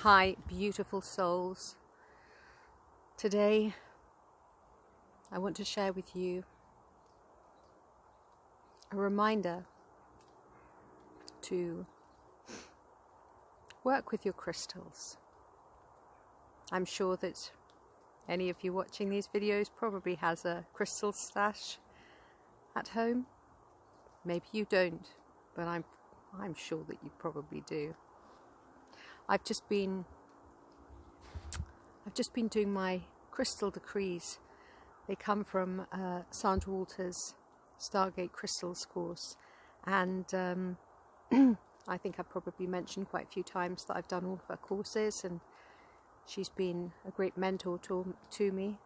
Hi, beautiful souls. Today, I want to share with you a reminder to work with your crystals. I'm sure that any of you watching these videos probably has a crystal stash at home. Maybe you don't, but I'm sure that you probably do. I've just been doing my crystal decrees. They come from Sandra Walter's Stargate Crystals course, and I think I've probably mentioned quite a few times that I've done all of her courses, and she's been a great mentor to me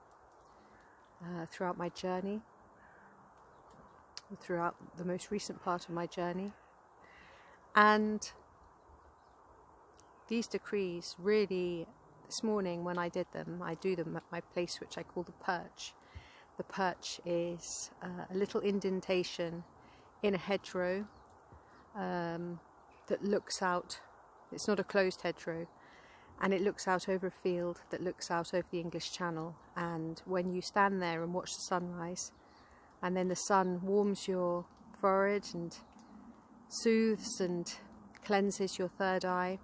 throughout my journey, throughout the most recent part of my journey. And these decrees really, this morning when I did them, I do them at my place which I call the Perch. The Perch is a little indentation in a hedgerow that looks out. It's not a closed hedgerow, and it looks out over a field that looks out over the English Channel. And when you stand there and watch the sunrise, and then the sun warms your forehead and soothes and cleanses your third eye,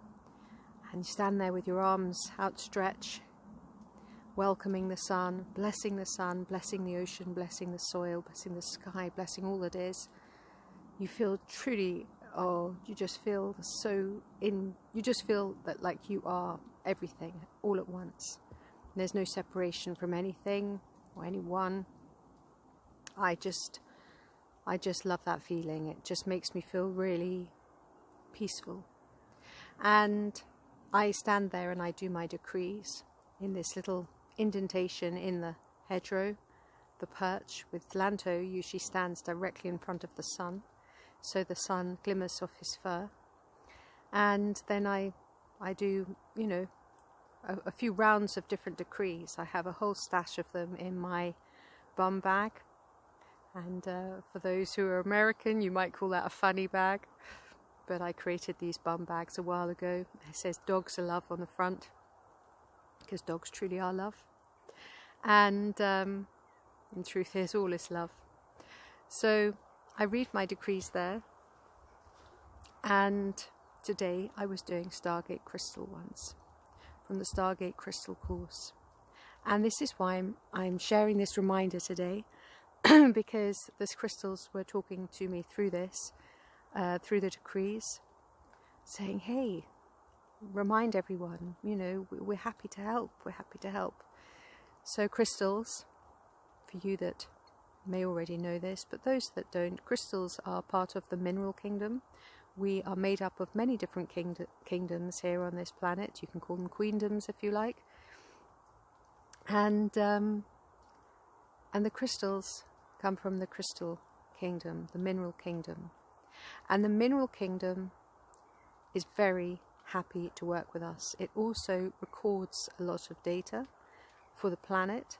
and you stand there with your arms outstretched, welcoming the sun, blessing the ocean, blessing the soil, blessing the sky, blessing all that is. You feel truly, you just feel that like you are everything all at once. There's no separation from anything or anyone. I just love that feeling. It just makes me feel really peaceful. And I stand there and I do my decrees in this little indentation in the hedgerow. The Perch with Lanto usually stands directly in front of the sun, so the sun glimmers off his fur. And then I do, a few rounds of different decrees. I have a whole stash of them in my bum bag. And for those who are American, you might call that a funny bag. But I created these bum bags a while ago. It says dogs are love on the front, because dogs truly are love. And in truth is all is love. So I read my decrees there. And today I was doing Stargate Crystal ones from the Stargate Crystal course. And this is why I'm sharing this reminder today, because these crystals were talking to me through this. Through the decrees, saying, hey, remind everyone, we're happy to help, So crystals, for you that may already know this, but those that don't, crystals are part of the mineral kingdom. We are made up of many different kingdoms here on this planet. You can call them queendoms if you like. And the crystals come from the crystal kingdom, the mineral kingdom. And the mineral kingdom is very happy to work with us. It also records a lot of data for the planet.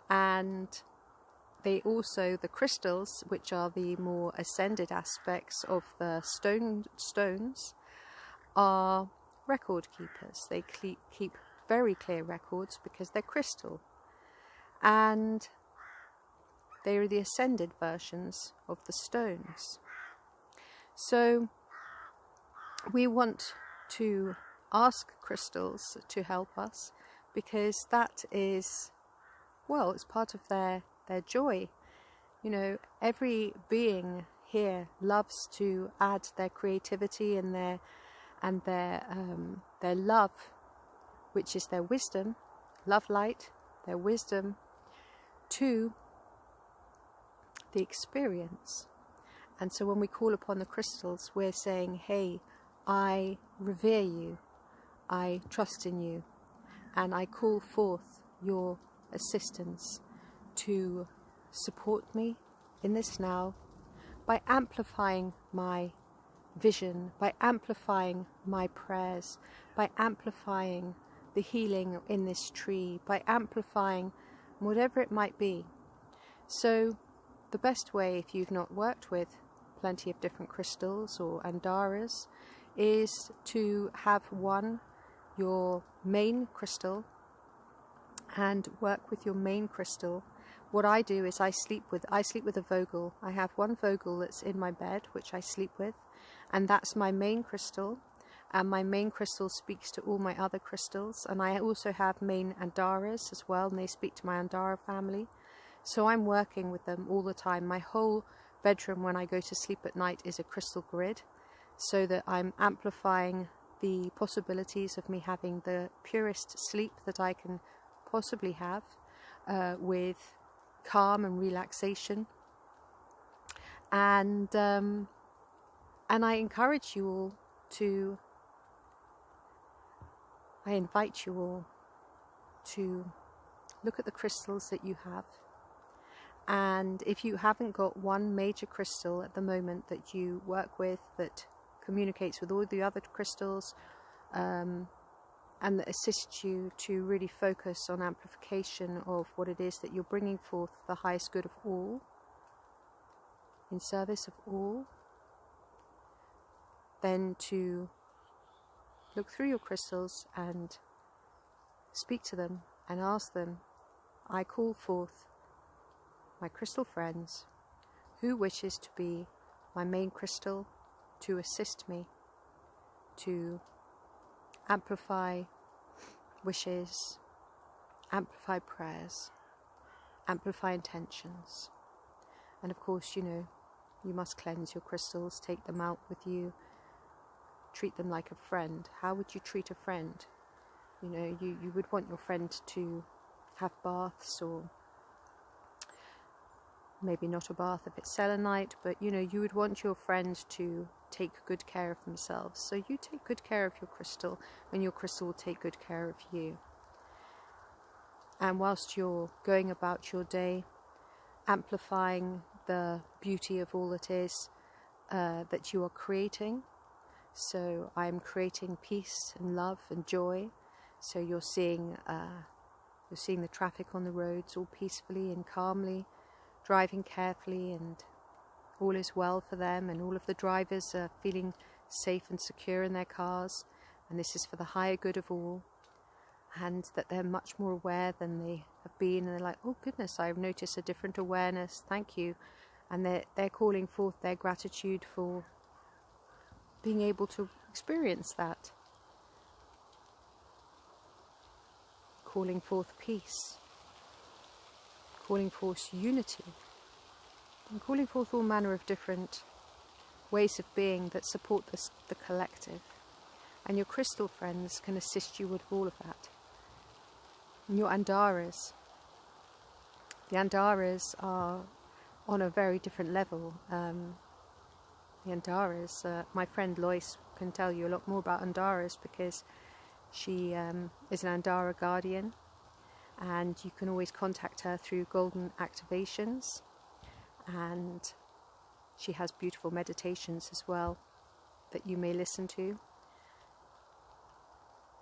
And the crystals, which are the more ascended aspects of the stones, are record keepers. They keep very clear records because they're crystal. And they are the ascended versions of the stones. So we want to ask crystals to help us, because that is, it's part of their joy. Every being here loves to add their creativity and their love, which is their wisdom, love light, their wisdom, to the experience. And so when we call upon the crystals, we're saying, hey, I revere you, I trust in you, and I call forth your assistance to support me in this now by amplifying my vision, by amplifying my prayers, by amplifying the healing in this tree, by amplifying whatever it might be. So the best way, if you've not worked with plenty of different crystals or Andaras, is to have one your main crystal and work with your main crystal. What I do is I sleep with a Vogel. I have one Vogel that's in my bed, which I sleep with, and that's my main crystal. And my main crystal speaks to all my other crystals. And I also have main Andaras as well, and they speak to my Andara family. So I'm working with them all the time. My whole bedroom when I go to sleep at night is a crystal grid, so that I'm amplifying the possibilities of me having the purest sleep that I can possibly have, with calm and relaxation. And I encourage you all to, I invite you all to look at the crystals that you have. And if you haven't got one major crystal at the moment that you work with that communicates with all the other crystals, and that assists you to really focus on amplification of what it is that you're bringing forth, the highest good of all, in service of all, then to look through your crystals and speak to them and ask them, I call forth my crystal friends, who wishes to be my main crystal to assist me to amplify wishes, amplify prayers, amplify intentions. And of course, you know, you must cleanse your crystals, take them out with you, treat them like a friend. How would you treat a friend? You know, you would want your friend to have baths, or maybe not a bath if it's selenite, but you know, you would want your friend to take good care of themselves. So you take good care of your crystal, and your crystal will take good care of you. And whilst you're going about your day, amplifying the beauty of all it is that you are creating. So I'm creating peace and love and joy. So you're seeing the traffic on the roads all peacefully and calmly, driving carefully, and all is well for them, and all of the drivers are feeling safe and secure in their cars, and this is for the higher good of all, and that they're much more aware than they have been, and they're like, oh goodness, I've noticed a different awareness, thank you. And they're calling forth their gratitude for being able to experience that, calling forth peace, calling forth unity, and calling forth all manner of different ways of being that support the collective. And your crystal friends can assist you with all of that. And your Andaras, the Andaras are on a very different level. The Andaras, my friend Lois can tell you a lot more about Andaras, because she is an Andara guardian, and you can always contact her through golden activations, and she has beautiful meditations as well that you may listen to.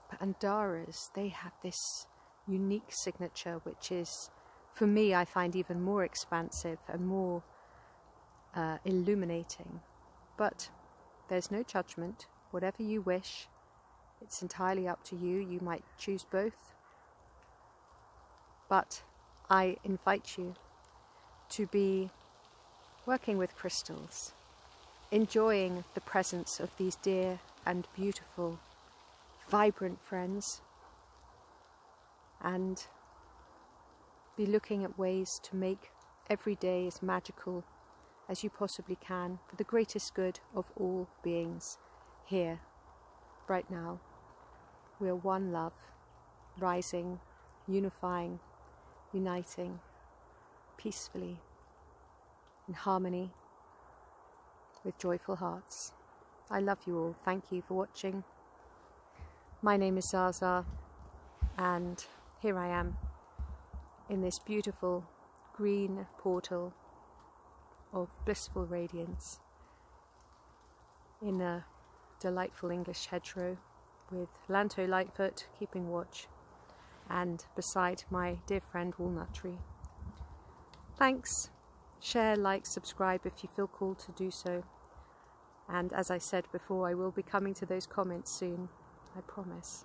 But Andaras, they have this unique signature, which is, for me, I find even more expansive and more illuminating. But there's no judgment. Whatever you wish, it's entirely up to you. You might choose both. But I invite you to be working with crystals, enjoying the presence of these dear and beautiful, vibrant friends, and be looking at ways to make every day as magical as you possibly can for the greatest good of all beings here, right now. We are one love, rising, unifying, uniting, peacefully, in harmony, with joyful hearts. I love you all. Thank you for watching. My name is ZsaZsa, and here I am in this beautiful green portal of blissful radiance in a delightful English hedgerow, with Lanto Lightfoot keeping watch, and beside my dear friend Walnut Tree. Thanks. Share, like, subscribe if you feel called to do so. And as I said before, I will be coming to those comments soon, I promise.